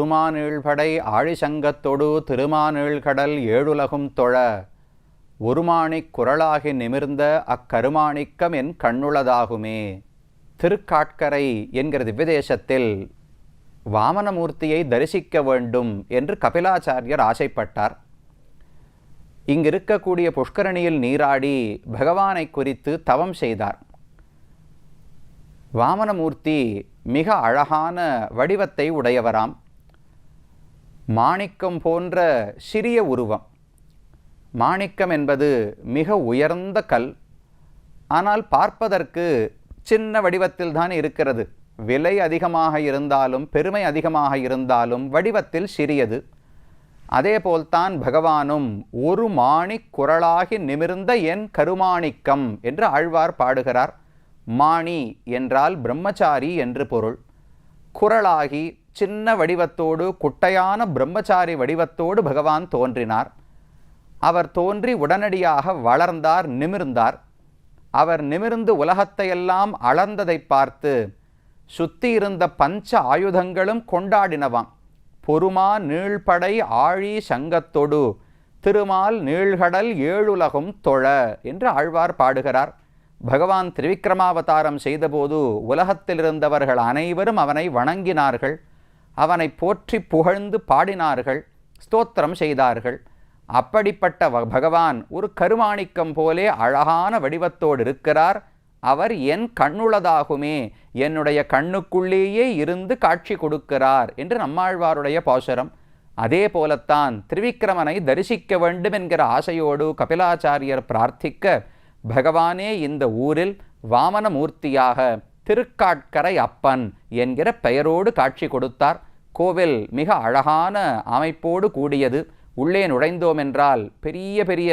ஒருமானீழ்படை ஆழிசங்கத்தொடு திருமானீழ்கடல் ஏழுலகும் தொழ ஒருமாணிக் குரலாகி நிமிர்ந்த அக்கருமாணிக்கம் என் கண்ணுளதாகுமே. திருக்காட்கரை என்கிற திவ்யதேசத்தில் வாமனமூர்த்தியை தரிசிக்க வேண்டும் என்று கபிலாச்சாரியர் ஆசைப்பட்டார். இங்கிருக்கக்கூடிய புஷ்கரணியில் நீராடி பகவானை குறித்து தவம் செய்தார். வாமனமூர்த்தி மிக அழகான வடிவத்தை உடையவராம். மாணிக்கம் போன்ற சிறிய உருவம். மாணிக்கம் என்பது மிக உயர்ந்த கல். ஆனால் பார்ப்பதற்கு சின்ன வடிவத்தில் தான் இருக்கிறது. விலை அதிகமாக இருந்தாலும் பெருமை அதிகமாக இருந்தாலும் வடிவத்தில் சிறியது. அதேபோல்தான் பகவானும் ஒரு மாணிக் குரலாகி நிமிர்ந்த என் கருமாணிக்கம் என்று ஆழ்வார் பாடுகிறார். மாணி என்றால் பிரம்மச்சாரி என்று பொருள். குரலாகி சின்ன வடிவத்தோடு குட்டையான பிரம்மச்சாரி வடிவத்தோடு பகவான் தோன்றினார். அவர் தோன்றி உடனடியாக வளர்ந்தார், நிமிர்ந்தார். அவர் நிமிர்ந்து உலகத்தையெல்லாம் அளந்ததை பார்த்து சுத்தி இருந்த பஞ்ச ஆயுதங்களும் கொண்டாடினவாம். பொறுமா நீழ்படை ஆழி சங்கத்தொடு திருமால் நீழ்கடல் ஏழுலகும் தொழ என்று ஆழ்வார் பாடுகிறார். பகவான் திரிவிக்ரமாவதாரம் செய்தபோது உலகத்தில் இருந்தவர்கள் அனைவரும் அவனை வணங்கினார்கள். அவனை போற்றி புகழ்ந்து பாடினார்கள், ஸ்தோத்திரம் செய்தார்கள். அப்படிப்பட்ட பகவான் ஒரு கருமாணிக்கம் போலே அழகான வடிவத்தோடு இருக்கிறார். அவர் என் கண்ணுளதாகுமே, என்னுடைய கண்ணுக்குள்ளேயே இருந்து காட்சி கொடுக்கிறார் என்று நம்மாழ்வாருடைய பாசுரம். அதே போலத்தான் திரிவிக்ரமனை தரிசிக்க வேண்டும் என்கிற ஆசையோடு கபிலாச்சாரியர் பிரார்த்திக்க பகவானே இந்த ஊரில் வாமனமூர்த்தியாக திருக்காட்கரை அப்பன் என்கிற பெயரோடு காட்சி கொடுத்தார். கோவில் மிக அழகான அமைப்போடு கூடியது. உள்ளே நுழைந்தோம் என்றால் பெரிய பெரிய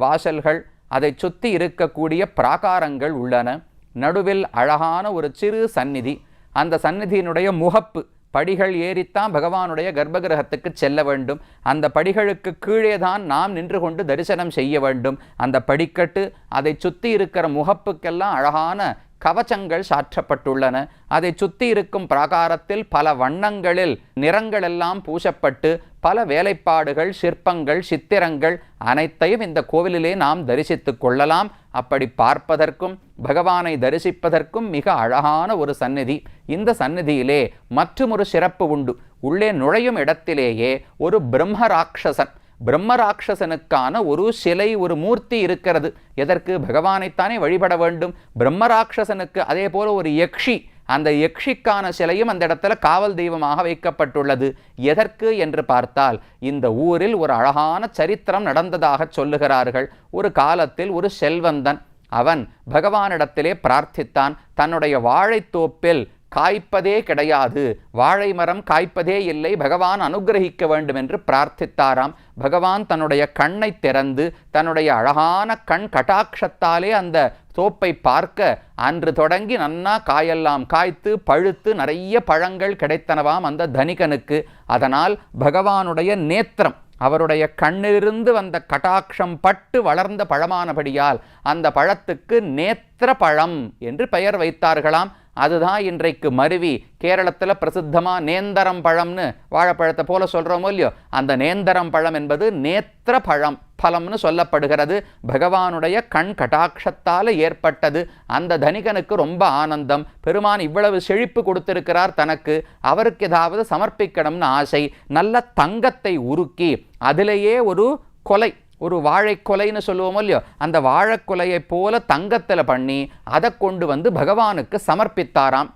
வாசல்கள், அதை சுற்றி இருக்கக்கூடிய பிராகாரங்கள் உள்ளன. நடுவில் அழகான ஒரு சிறு சந்நிதி. அந்த சந்நிதியினுடைய முகப்பு படிகள் ஏறித்தான் பகவானுடைய கர்ப்பகிரகத்துக்கு செல்ல வேண்டும். அந்த படிகளுக்கு கீழே தான் நாம் நின்று கொண்டு தரிசனம் செய்ய வேண்டும். அந்த படிக்கட்டு, அதை சுற்றி இருக்கிற முகப்புக்கெல்லாம் அழகான கவச்சங்கள் சாற்றப்பட்டுள்ளன. அதை சுற்றி இருக்கும் பிராகாரத்தில் பல வண்ணங்களில் நிறங்கள் எல்லாம் பூசப்பட்டு பல வேலைப்பாடுகள், சிற்பங்கள், சித்திரங்கள் அனைத்தையும் இந்த கோவிலிலே நாம் தரிசித்து கொள்ளலாம். அப்படி பார்ப்பதற்கும் பகவானை தரிசிப்பதற்கும் மிக அழகான ஒரு சந்நிதி. இந்த சந்நிதியிலே மற்றுமொரு சிறப்பு உண்டு. உள்ளே நுழையும் இடத்திலேயே ஒரு பிரம்மராட்சசன், பிரம்மராட்சசனுக்கான ஒரு சிலை, ஒரு மூர்த்தி இருக்கிறது. எதற்கு? பகவானைத்தானே வழிபட வேண்டும். பிரம்மராட்சசனுக்கு அதே போல ஒரு யக்ஷி, அந்த யக்ஷிக்கான சிலையும் அந்த இடத்துல காவல் தெய்வமாக வைக்கப்பட்டுள்ளது. எதற்கு என்று பார்த்தால், இந்த ஊரில் ஒரு அழகான சரித்திரம் நடந்ததாக சொல்லுகிறார்கள். ஒரு காலத்தில் ஒரு செல்வந்தன், அவன் பகவானிடத்திலே பிரார்த்தித்தான். தன்னுடைய வாழைத்தோப்பில் காய்ப்பதே கிடையாது, வாழை மரம் காய்ப்பதே இல்லை, பகவான் அனுகிரகிக்க வேண்டும் என்று பிரார்த்தித்தாராம். பகவான் தன்னுடைய கண்ணை திறந்து தன்னுடைய அழகான கண் கட்டாட்சத்தாலே அந்த தோப்பை பார்க்க அன்று தொடங்கி நன்னா காயெல்லாம் காய்த்து பழுத்து நிறைய பழங்கள் கிடைத்தனவாம் அந்த தனிகனுக்கு. அதனால் பகவானுடைய நேத்திரம், அவருடைய கண்ணிலிருந்து வந்த கட்டாட்சம் பட்டு வளர்ந்த பழமானபடியால் அந்த பழத்துக்கு நேத்திர பழம் என்று பெயர் வைத்தார்களாம். அதுதான் இன்றைக்கு மருவி கேரளத்தில் பிரசித்தமாக நேந்தரம் பழம்னு வாழைப்பழத்தை போல சொல்கிறோமோ இல்லையோ, அந்த நேந்தரம் பழம் என்பது நேத்திர பழம் பலம்னு சொல்லப்படுகிறது. பகவானுடைய கண் கட்டாட்சத்தால் ஏற்பட்டது. அந்த தனிகனுக்கு ரொம்ப ஆனந்தம். பெருமான் இவ்வளவு செழிப்பு கொடுத்திருக்கிறார் தனக்கு, அவருக்கு ஏதாவது சமர்ப்பிக்கணும்னு ஆசை. நல்ல தங்கத்தை உருக்கி அதிலேயே ஒரு கொலை, ஒரு வாழைக்கொலைன்னு சொல்லுவோமோ இல்லையோ, அந்த வாழைக்கொலையை போல தங்கத்தில் பண்ணி அதை கொண்டு வந்து பகவானுக்கு சமர்ப்பித்தாராம்.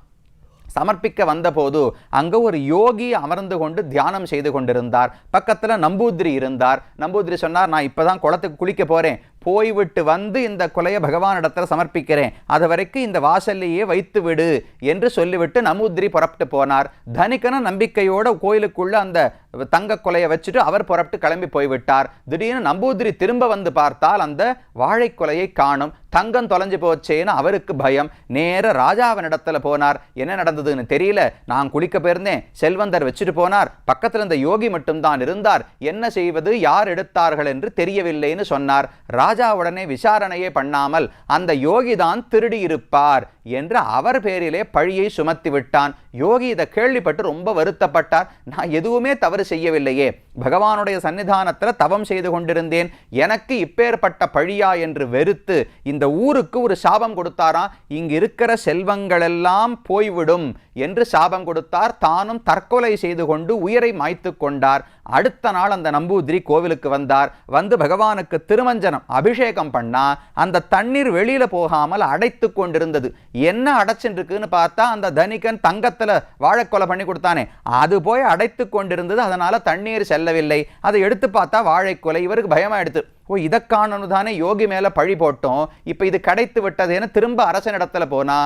சமர்ப்பிக்க வந்தபோது அங்கே ஒரு யோகி அமர்ந்து கொண்டு தியானம் செய்து கொண்டிருந்தார். பக்கத்தில் நம்பூதிரி இருந்தார். நம்பூதிரி சொன்னார், நான் இப்போ தான் குளத்துக்கு குளிக்க போகிறேன், போய்விட்டு வந்து இந்த கொலையை பகவானிடத்தில் சமர்ப்பிக்கிறேன், அது வரைக்கும் இந்த வாசல்லையே வைத்து விடு என்று சொல்லிவிட்டு நம்பூதிரி புறப்பட்டு போனார். தனிக்கன நம்பிக்கையோடு கோயிலுக்குள்ளே அந்த தங்க கொலையை வச்சுட்டு அவர் புறப்பட்டு கிளம்பி போய்விட்டார். திடீர்னு நம்பூதிரி திரும்ப வந்து பார்த்தால் அந்த வாழைக்கொலையை காணும். தங்கம் தொலைஞ்சு போச்சேன்னு அவருக்கு பயம். நேர ராஜாவினிடத்தில் போனார். என்ன நடந்ததுன்னு தெரியல, நான் குளிக்க போயிருந்தேன், செல்வந்தர் வச்சுட்டு போனார், பக்கத்தில் இந்த யோகி மட்டும்தான் இருந்தார், என்ன செய்வது, யார் எடுத்தார்கள் என்று தெரியவில்லைன்னு சொன்னார். ராஜா உடனே விசாரணையே பண்ணாமல் அந்த யோகிதான் திருடி இருப்பார் என்று அவர் பேரிலே பழியை சுமத்தி விட்டான். யோகி இதை கேள்விப்பட்டு ரொம்ப வருத்தப்பட்டார். நான் எதுவுமே தவறு செய்யவில்லையே, பகவானுடைய சன்னிதானத்தில் தவம் செய்து கொண்டிருந்தேன், எனக்கு இப்பேற்பட்ட பழியா என்று வெறுத்து இந்த ஊருக்கு ஒரு சாபம் கொடுத்தாராம். இங்கு இருக்கிற செல்வங்களெல்லாம் போய்விடும் என்று சாபம் கொடுத்தார். தானும் தற்கொலை செய்து கொண்டு உயிரை மாய்த்து கொண்டார். அடுத்த நாள் அந்த நம்பூதிரி கோவிலுக்கு வந்தார். வந்து பகவானுக்கு திருமஞ்சனம் அபிஷேகம் பண்ணா அந்த தண்ணீர் வெளியில போகாமல் அடைத்து கொண்டிருந்தது. என்ன அடைச்சுருக்குன்னு பார்த்தா அந்த தனிகன் தங்கத்துல வாழைக்கொலை பண்ணி கொடுத்தானே அது போய் அடைத்து கொண்டிருந்தது. அதனால தண்ணீர் செல்லவில்லை. அதை எடுத்து பார்த்தா வாழைக்கொலை. இவருக்கு பயமா எடுத்து, ஓ இதற்கானு தானே யோகி மேல பழி போட்டோம், இப்ப இது கிடைத்து விட்டதுன்னு திரும்ப அரசனிடத்துல போனா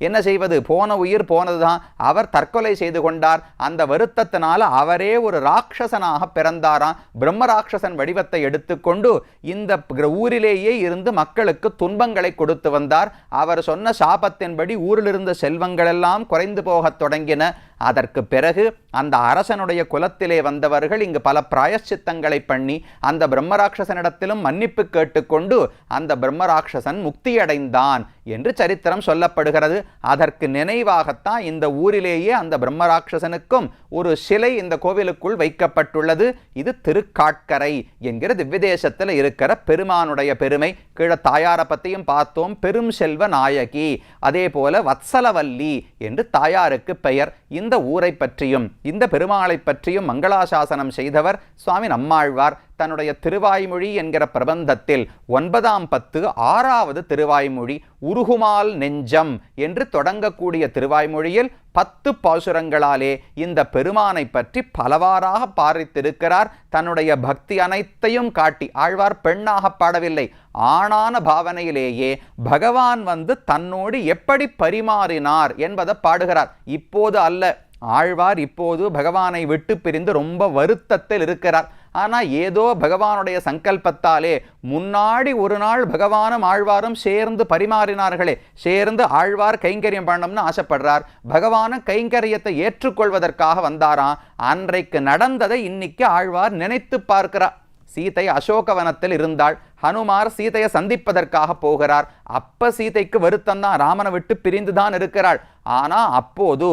என்ன செய்வது? போன உயிர் போனதுதான். அவர் தற்கொலை செய்து கொண்டார். அந்த வருத்தத்தினால அவரே ஒரு ராட்சசனாக பிறந்தாராம். பிரம்ம ராட்சசன் வடிவத்தை எடுத்துக்கொண்டு இந்த ஊரிலேயே இருந்து மக்களுக்கு துன்பங்களை கொடுத்து வந்தார். அவர் சொன்ன சாபத்தின்படி ஊரில் இருந்த செல்வங்கள் எல்லாம் குறைந்து போகத் தொடங்கின. அதற்கு பிறகு அந்த அரசனுடைய குலத்திலே வந்தவர்கள் இங்கு பல பிராயச்சித்தங்களை பண்ணி அந்த பிரம்மராட்சசனிடத்திலும் மன்னிப்பு கேட்டுக்கொண்டு அந்த பிரம்மராட்சசன் முக்தியடைந்தான் என்று சரித்திரம் சொல்லப்படுகிறது. அதற்கு நினைவாகத்தான் இந்த ஊரிலேயே அந்த பிரம்மராட்சசனுக்கும் ஒரு சிலை இந்த கோவிலுக்குள் வைக்கப்பட்டுள்ளது. இது திருக்காட்கரை என்கிற திவ்யதேசத்தில் இருக்கிற பெருமானுடைய பெருமை. கீழே தாயாரை பற்றியும் பார்த்தோம், பெரும் செல்வ நாயகி. அதே போல வத்சலவல்லி என்று தாயாருக்கு பெயர். இந்த ஊரை பற்றியும் இந்த பெருமாளை பற்றியும் மங்களாசாசனம் செய்தவர் சுவாமி நம்மாழ்வார். தன்னுடைய திருவாய்மொழி என்கிற பிரபந்தத்தில் 9ஆம் பத்து 6வது திருவாய்மொழி உருகுமால் நெஞ்சம் என்று தொடங்கக்கூடிய திருவாய்மொழியில் 10 பாசுரங்களாலே இந்த பெருமானை பற்றி பலவாறாக பாரித்திருக்கிறார். தன்னுடைய பக்தி அனைத்தையும் காட்டி, ஆழ்வார் பெண்ணாக பாடவில்லை, ஆணான பாவனையிலேயே பகவான் வந்து தன்னோடு எப்படி பரிமாறினார் என்பதை பாடுகிறார். இப்போது அல்ல, ஆழ்வார் இப்போது பகவானை விட்டு பிரிந்து ரொம்ப வருத்தத்தில் இருக்கிறார். ஆனால் ஏதோ பகவானுடைய சங்கல்பத்தாலே முன்னாடி ஒரு நாள் பகவானும் ஆழ்வாரும் சேர்ந்து பரிமாறினார்களே, சேர்ந்து ஆழ்வார் கைங்கரியம் பண்ணணும்னு ஆசைப்படுறார். பகவானும் கைங்கரியத்தை ஏற்றுக்கொள்வதற்காக வந்தாராம். அன்றைக்கு நடந்ததை இன்னைக்கு ஆழ்வார் நினைத்து பார்க்கிறார். சீதை அசோகவனத்தில் இருந்தாள். ஹனுமார் சீதையை சந்திப்பதற்காக போகிறார். அப்ப சீதைக்கு வருத்தம்தான், ராமனை விட்டு பிரிந்துதான் இருக்கிறாள். ஆனா அப்போது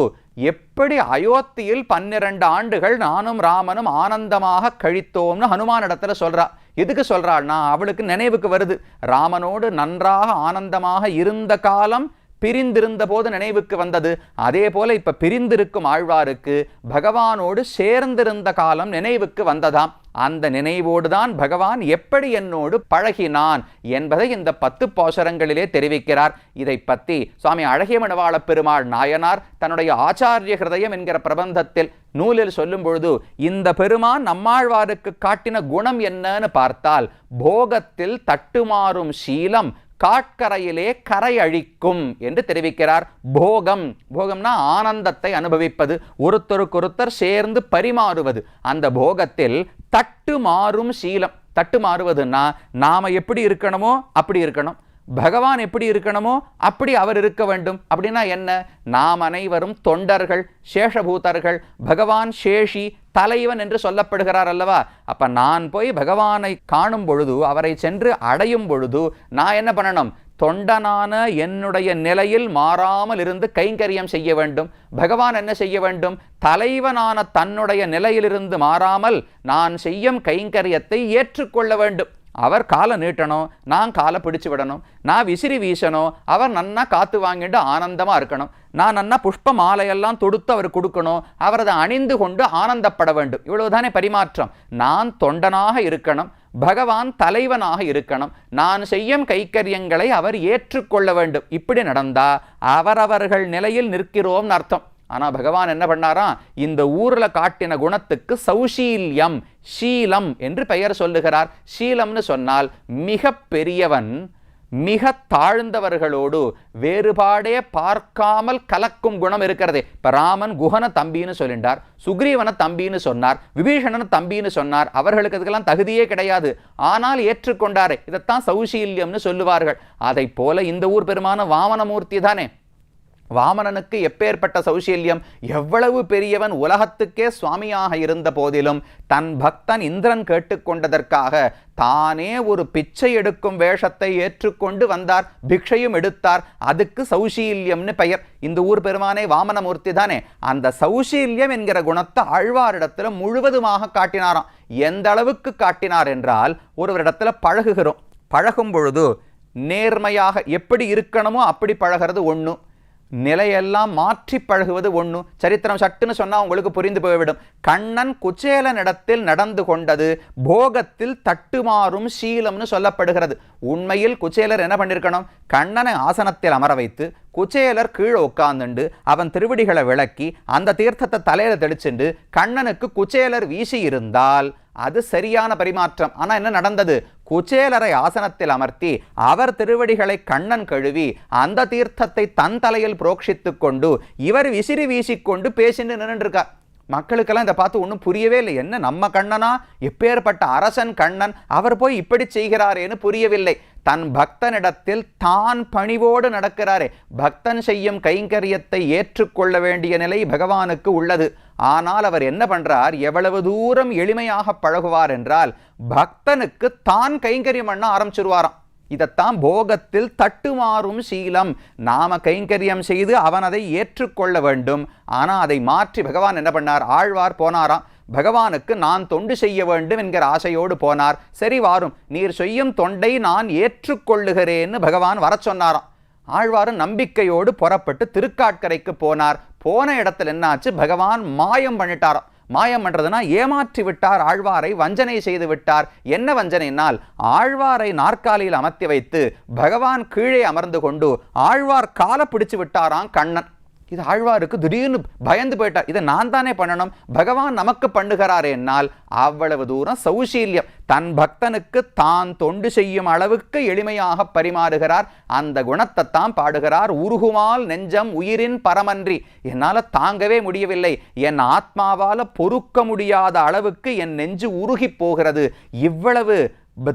எப்படி அயோத்தியில் 12 ஆண்டுகள் நானும் ராமனும் ஆனந்தமாக கழித்தோம்னு ஹனுமான் இடத்துல சொல்றா. எதுக்கு சொல்றாள்னா அவளுக்கு நினைவுக்கு வருது, ராமனோடு நன்றாக ஆனந்தமாக இருந்த காலம் பிரிந்திருந்த போது நினைவுக்கு வந்தது. அதே போல இப்ப பிரிந்திருக்கும் ஆழ்வாருக்கு பகவானோடு சேர்ந்திருந்த காலம் நினைவுக்கு வந்ததாம். அந்த நினைவோடுதான் பகவான் எப்படி என்னோடு பழகினான் என்பதை இந்த 10 பாசுரங்களிலே தெரிவிக்கிறார். இதை பற்றி சுவாமி அழகிய மணவாள பெருமாள் நாயனார் தன்னுடைய ஆச்சாரிய ஹிருதயம் என்கிற பிரபந்தத்தில் நூலில் சொல்லும் பொழுது இந்த பெருமான் நம்மாழ்வாருக்கு காட்டின குணம் என்னன்னு பார்த்தால், போகத்தில் தட்டுமாறும் சீலம் காட்கரையிலே கரை அழிக்கும் என்று தெரிவிக்கிறார். போகம், போகம்னா ஆனந்தத்தை அனுபவிப்பது, ஒருத்தருக்கொருத்தர் சேர்ந்து பரிமாறுவது. அந்த போகத்தில் தட்டு மாறும் சீலம். தட்டு மாறுவதுன்னா நாம எப்படி இருக்கணுமோ அப்படி இருக்கணும், பகவான் எப்படி இருக்கணுமோ அப்படி அவர் இருக்க வேண்டும். அப்படின்னா என்ன? நாம் அனைவரும் தொண்டர்கள், சேஷபூதர்கள், பகவான் சேஷி தலைவன் என்று சொல்லப்படுகிறார் அல்லவா. அப்ப நான் போய் பகவானை காணும் பொழுது, அவரை சென்று அடையும் பொழுது நான் என்ன பண்ணணும்? தொண்டனான என்னுடைய நிலையில் மாறாமல் இருந்து கைங்கரியம் செய்ய வேண்டும். பகவான் என்ன செய்ய வேண்டும்? தலைவனான தன்னுடைய நிலையிலிருந்து மாறாமல் நான் செய்யும் கைங்கரியத்தை ஏற்றுக்கொள்ள வேண்டும். அவர் காலை நீட்டணும், நான் காலை பிடிச்சு விடணும். நான் விசிறி வீசணும், அவர் நன்னா காத்து வாங்கிட்டு ஆனந்தமாக இருக்கணும். நான் நன்னா புஷ்ப மாலையெல்லாம் தொடுத்து அவர் கொடுக்கணும், அவர் அதை அணிந்து கொண்டு ஆனந்தப்பட வேண்டும். இவ்வளவுதானே பரிமாற்றம். நான் தொண்டனாக இருக்கணும், பகவான் தலைவனாக இருக்கணும். நான் செய்யும் கைக்கரியங்களை அவர் ஏற்றுக்கொள்ள வேண்டும். இப்படி நடந்தா அவரவர்கள் நிலையில் நிற்கிறோம்னு அர்த்தம். ஆனால் பகவான் என்ன பண்ணாராம்? இந்த ஊரில் காட்டின குணத்துக்கு சௌஷீல்யம், ஷீலம் என்று பெயர் சொல்லுகிறார். ஷீலம்னு சொன்னால் மிக பெரியவன் மிக தாழ்ந்தவர்களோடு வேறுபாடே பார்க்காமல் கலக்கும் குணம் இருக்கிறதே. இப்ப ராமன் குஹன தம்பின்னு சொல்லிட்டார், சுக்ரீவன தம்பின்னு சொன்னார், விபீஷணன் தம்பின்னு சொன்னார். அவர்களுக்கு அதுக்கெல்லாம் தகுதியே கிடையாது, ஆனால் ஏற்றுக்கொண்டாரே. இதைத்தான் சௌஷீல்யம்னு சொல்லுவார்கள். அதை போல இந்த ஊர் பெருமான வாமனமூர்த்தி தானே. வாமனனுக்கு எப்பேற்பட்ட சௌசீல்யம்! எவ்வளவு பெரியவன்! உலகத்துக்கே சுவாமியாக இருந்த போதிலும் தன் பக்தன் இந்திரன் கேட்டுக்கொண்டதற்காக தானே ஒரு பிச்சை எடுக்கும் வேஷத்தை ஏற்றுக்கொண்டு வந்தார், பிக்ஷையும் எடுத்தார். அதுக்கு சௌசீல்யம்னு பெயர். இந்த ஊர் பெருமானே வாமனமூர்த்தி தானே. அந்த சௌசீல்யம் என்கிற குணத்தை ஆழ்வாரிடத்துல முழுவதுமாக காட்டினாராம். எந்த அளவுக்கு காட்டினார் என்றால், ஒருவரிடத்துல பழகும் பொழுது நேர்மையாக எப்படி இருக்கணுமோ அப்படி பழகிறது ஒன்று, நிலையெல்லாம் மாற்றி பழகுவது ஒன்று. சரித்திரம் சட்டுன்னு சொன்னால் உங்களுக்கு புரிந்து போய்விடும். கண்ணன் குச்சேலனிடத்தில் நடந்து கொண்டது போகத்தில் தட்டுமாறும் சீலம்னு சொல்லப்படுகிறது. உண்மையில் குச்சேலர் என்ன பண்ணியிருக்கணும்? கண்ணனை ஆசனத்தில் அமர வைத்து குச்சேலர் கீழே உட்கார்ந்துண்டு அவன் திருவடிகளை விளக்கி அந்த தீர்த்தத்தை தலையில தெளிச்சுண்டு கண்ணனுக்கு குச்சேலர் வீசி இருந்தால் அது சரியான பரிமாற்றம். ஆனால் என்ன நடந்தது? குச்சேலரை ஆசனத்தில் அமர்த்தி அவர் திருவடிகளை கண்ணன் கழுவி அந்த தீர்த்தத்தை தன் தலையில் புரோக்ஷித்து கொண்டு இவர் விசிறி வீசிக்கொண்டு பேசிட்டு நின்றுருக்கார். மக்களுக்கெல்லாம் இதை பார்த்து ஒன்றும் புரியவே இல்லை. என்ன நம்ம கண்ணனா? எப்பேற்பட்ட அரசன் கண்ணன், அவர் போய் இப்படி செய்கிறாரேன்னு புரியவில்லை. தன் பக்தனிடத்தில் தான் பணிவோடு நடக்கிறாரே. பக்தன் செய்யும் கைங்கரியத்தை ஏற்றுக்கொள்ள வேண்டிய நிலை பகவானுக்கு உள்ளது. ஆனால் அவர் என்ன பண்றார்? எவ்வளவு தூரம் எளிமையாக பழகுவார் என்றால், பக்தனுக்கு தான் கைங்கரியம் பண்ண ஆரம்பிச்சிருவாராம். இதைத்தான் போகத்தில் தட்டுமாறும் சீலம். நாம கைங்கரியம் செய்து அவன் அதை ஏற்றுக்கொள்ள வேண்டும். ஆனால் அதை மாற்றி பகவான் என்ன பண்ணார்? ஆழ்வார் போனாராம். பகவானுக்கு நான் தொண்டு செய்ய வேண்டும் என்கிற ஆசையோடு போனார். சரி வாரும், நீர் செய்யும் தொண்டை நான் ஏற்றுக்கொள்ளுகிறேன்னு பகவான் வர சொன்னாராம். ஆழ்வாரும் நம்பிக்கையோடு புறப்பட்டு திருக்காட்கரைக்கு போனார். போன இடத்துல என்னாச்சு? பகவான் மாயம் பண்ணிட்டாராம். மாயம் பண்றதுனா ஏமாற்றி விட்டார். ஆழ்வாரை வஞ்சனை செய்து விட்டார். என்ன வஞ்சனைனால், ஆழ்வாரை நாற்காலியில் அமர்த்தி வைத்து பகவான் கீழே அமர்ந்து கொண்டு ஆழ்வார் காலை பிடிச்சு விட்டாராம் கண்ணன். இது ஆழ்வாருக்கு திடீர்னு பயந்து போயிட்டார். இதை நான் தானே பண்ணணும், பகவான் நமக்கு பண்ணுகிறார் என்னால். அவ்வளவு தூரம் சௌசீல்யம். தன் பக்தனுக்கு தான் தொண்டு செய்யும் அளவுக்கு எளிமையாக பரிமாறுகிறார். அந்த குணத்தை தான் பாடுகிறார். உருகுமால் நெஞ்சம் உயிரின் பரமன்றி. என்னால் தாங்கவே முடியவில்லை, என் ஆத்மாவால் பொறுக்க முடியாத அளவுக்கு என் நெஞ்சு உருகி போகிறது. இவ்வளவு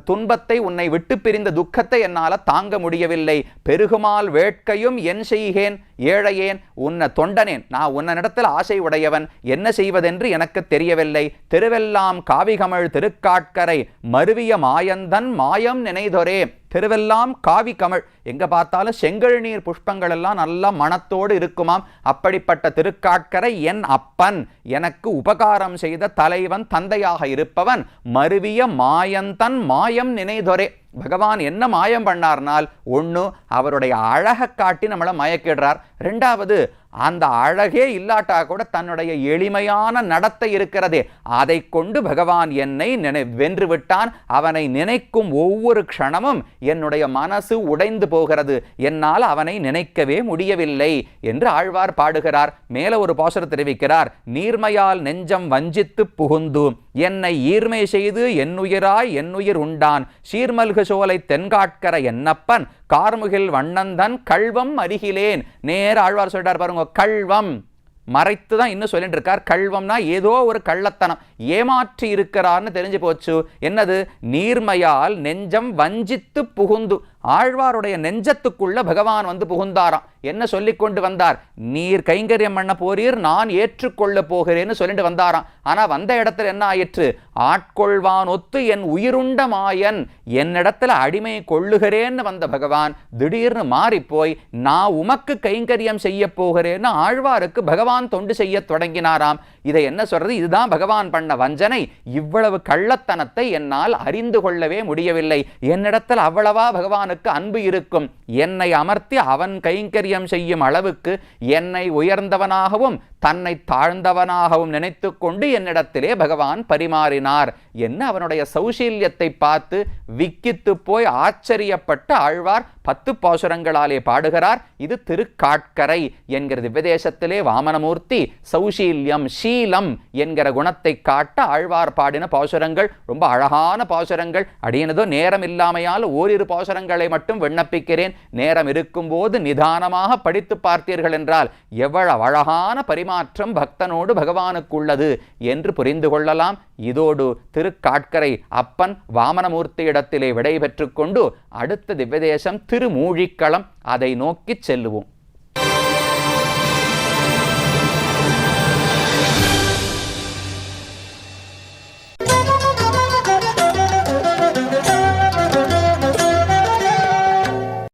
துன்பத்தை, உன்னை விட்டு பிரிந்த துக்கத்தை என்னால் தாங்க முடியவில்லை. பெருகுமால் வேட்கையும் என் செய்கேன் ஏழையேன், உன்னை தொண்டனேன், நான் உன்னிடத்தில் ஆசை உடையவன், என்ன செய்வதென்று எனக்கு தெரியவில்லை. திருவெல்லாம் காவிகமழ் திருக்காட்கரை மருவிய மாயந்தன் மாயம் நினைதொரே. திருவெல்லாம் காவி கமழ், எங்க பார்த்தாலும் செங்கல் நீர் புஷ்பங்கள் எல்லாம் நல்லா மனத்தோடு இருக்குமாம். அப்படிப்பட்ட திருக்காட்கரை என் அப்பன், எனக்கு உபகாரம் செய்த தலைவன், தந்தையாக இருப்பவன், மருவிய மாயந்தன் மாயம் நினைதொரே. பகவான் என்ன மாயம் பண்ணார்னால், ஒன்று அவருடைய அழகை காட்டி நம்மளை மயக்கிடுறார். ரெண்டாவது, அந்த அழகே இல்லாட்டா கூட தன்னுடைய எளிமையான நடத்தை இருக்கிறதே, அதை கொண்டு பகவான் என்னை வென்று விட்டான். அவனை நினைக்கும் ஒவ்வொரு க்ஷணமும் என்னுடைய மனசு உடைந்து போகிறது, என்னால் அவனை நினைக்கவே முடியவில்லை என்று ஆழ்வார் பாடுகிறார். மேல ஒரு பாசுரம் தெரிவிக்கிறார். நீர்மையால் நெஞ்சம் வஞ்சித்து புகுந்து என்னை ஈர்மை செய்து என்னுயிராய் என்னுயிர் உண்டான் சீர்மல்கு சோலை தென்காட்கர என்னப்பன் கார்முகில் வண்ணந்தன் கள்வம் அருகிலேன். நேர ஆழ்வார் சொல்றார் பாருங்க, கள்வம் மறைத்து தான் இன்னும் சொல்லிட்டு இருக்கார். கள்வம்னா ஏதோ ஒரு கள்ளத்தனம், ஏமாற்றி இருக்கிறார்னு தெரிஞ்சு போச்சு. என்னது? நீர்மையால் நெஞ்சம் வஞ்சித்து புகுந்து. ஆழ்வாருடைய நெஞ்சத்துக்குள்ள பகவான் வந்து புகுந்தாராம். என்ன சொல்லிக் கொண்டு வந்தார்? நீர் கைங்கரியம் பண்ண போறீர், நான் ஏற்றுக்கொள்ள போகிறேன்னு சொல்லிட்டு வந்தாராம். ஆனா வந்த இடத்துல என்ன ஆயிற்று? ஆட்கொள்வான் ஒத்து என் உயிருண்ட மாயன், என்னிடத்துல அடிமை கொள்ளுகிறேன்னு வந்த பகவான் திடீர்னு மாறி போய் நான் உமக்கு கைங்கரியம் செய்ய போகிறேன்னு ஆழ்வாருக்கு பகவான் தொண்டு செய்ய தொடங்கினாராம். இதை என்ன சொல்றது? இதுதான் பகவான் பண்ண வஞ்சனை. இவ்வளவு கள்ளத்தனத்தை என்னால் அறிந்து கொள்ளவே முடியவில்லை. என்னிடத்தில் அவ்வளவா பகவானுக்கு அன்பு இருக்கும். என்னை அமர்த்தி அவன் கைங்கரியம் செய்யும் அளவுக்கு என்னை உயர்ந்தவனாகவும் தன்னை தாழ்ந்தவனாகவும் நினைத்து கொண்டு என்னிடத்திலே பகவான் பரிமாறினார் என்ன அவனுடைய சௌசீல்யத்தை பார்த்து விக்கித்து போய் ஆச்சரியப்பட்ட ஆழ்வார் 10 பாசுரங்களாலே பாடுகிறார். இது திருக்காட்கரை என்கிற திவ்யதேசத்திலே வாமனமூர்த்தி சௌசீல்யம் சீலம் என்கிற குணத்தை காட்ட ஆழ்வார் பாடின பாசுரங்கள் ரொம்ப அழகான பாசுரங்கள். அடியனதோ நேரம் இல்லாமையால் ஓரிரு பாசுரங்களை மட்டும் விண்ணப்பிக்கிறேன். நேரம் இருக்கும்போது நிதானமாக படித்து பார்த்தீர்கள் என்றால் எவ்வளவு அழகான பரிமாற்றம் பக்தனோடு பகவானுக்கு உள்ளது என்று புரிந்து கொள்ளலாம். இதோடு திருக்காட்கரை அப்பன் வாமனமூர்த்தி இடத்திலே விடை பெற்றுக் கொண்டு அடுத்த திவ்யதேசம் திருமூழிக்களம், அதை நோக்கி செல்லுவோம்.